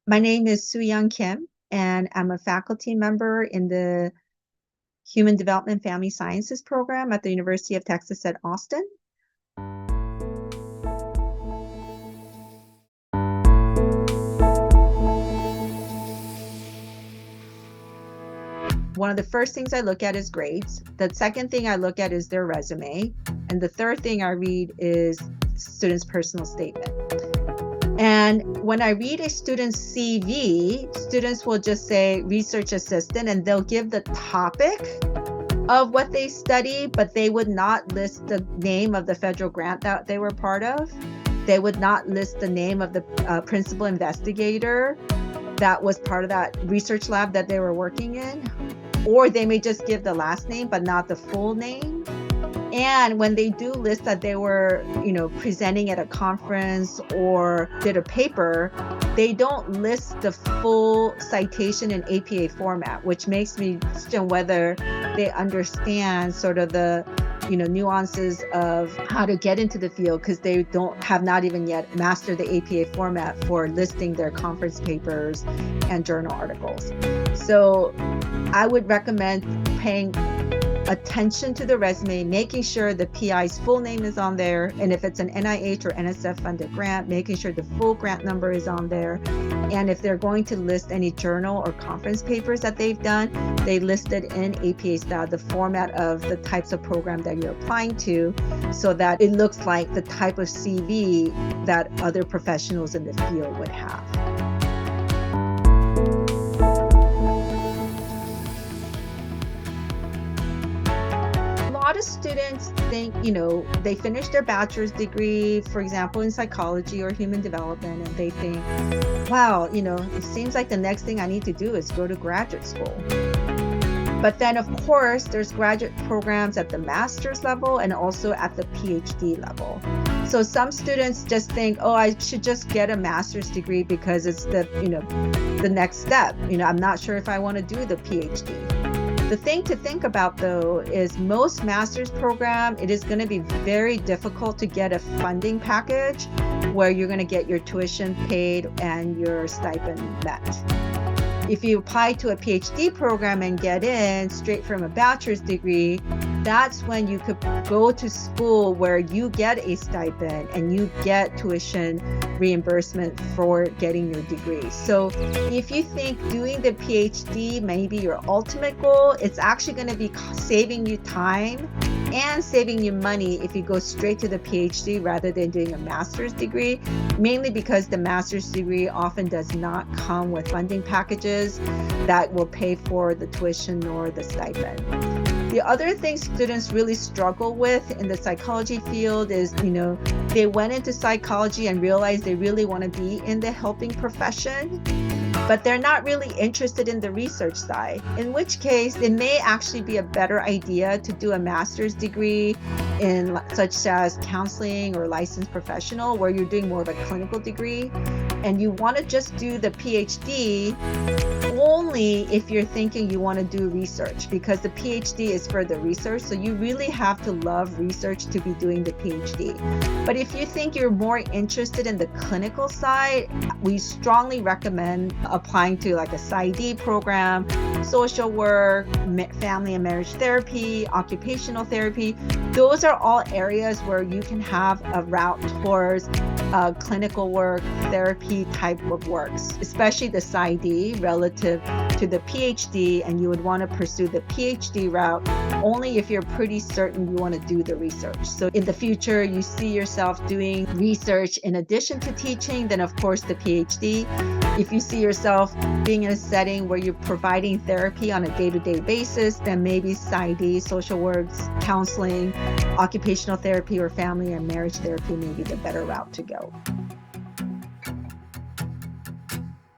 My name is Su Yeong Kim, and I'm a faculty member in the Human Development Family Sciences program at the University of Texas at Austin. One of the first things I look at is grades. The second thing I look at is their resume. And the third thing I read is student's personal statement. And when I read a student's CV, students will just say research assistant, and they'll give the topic of what they study, but they would not list the name of the federal grant that they were part of. They would not list the name of the principal investigator that was part of that research lab that they were working in. Or they may just give the last name, but not the full name. And when they do list that they were, presenting at a conference or did a paper, they don't list the full citation in APA format, which makes me question whether they understand sort of the, nuances of how to get into the field, because they have not even yet mastered the APA format for listing their conference papers and journal articles. So I would recommend paying attention to the resume, making sure the PI's full name is on there, and if it's an NIH or NSF funded grant, making sure the full grant number is on there. And if they're going to list any journal or conference papers that they've done, they listed in APA style the format of the types of program that you're applying to, so that it looks like the type of CV that other professionals in the field would have. A lot of students think, they finish their bachelor's degree, for example, in psychology or human development, and they think, wow, it seems like the next thing I need to do is go to graduate school. But then, of course, there's graduate programs at the master's level and also at the Ph.D. level. So some students just think, oh, I should just get a master's degree because it's the next step. I'm not sure if I want to do the Ph.D. The thing to think about, though, is most master's program, it is going to be very difficult to get a funding package where you're going to get your tuition paid and your stipend met. If you apply to a PhD program and get in straight from a bachelor's degree, that's when you could go to school where you get a stipend and you get tuition reimbursement for getting your degree. So if you think doing the PhD may be your ultimate goal, it's actually going to be saving you time and saving you money if you go straight to the PhD rather than doing a master's degree, mainly because the master's degree often does not come with funding packages that will pay for the tuition or the stipend. The other thing students really struggle with in the psychology field is, they went into psychology and realized they really want to be in the helping profession, but they're not really interested in the research side, in which case it may actually be a better idea to do a master's degree in such as counseling or licensed professional, where you're doing more of a clinical degree, and you want to just do the PhD only if you're thinking you want to do research, because the PhD is for the research. So you really have to love research to be doing the PhD. But if you think you're more interested in the clinical side, we strongly recommend applying to like a Psy.D program, social work, family and marriage therapy, occupational therapy. Those are all areas where you can have a route towards clinical work, therapy type of works, especially the Psy.D relative to the PhD, and you would want to pursue the PhD route only if you're pretty certain you want to do the research. So in the future, you see yourself doing research in addition to teaching, then of course the PhD. If you see yourself being in a setting where you're providing therapy on a day-to-day basis, then maybe Psy.D, social works, counseling, occupational therapy, or family and marriage therapy may be the better route to go.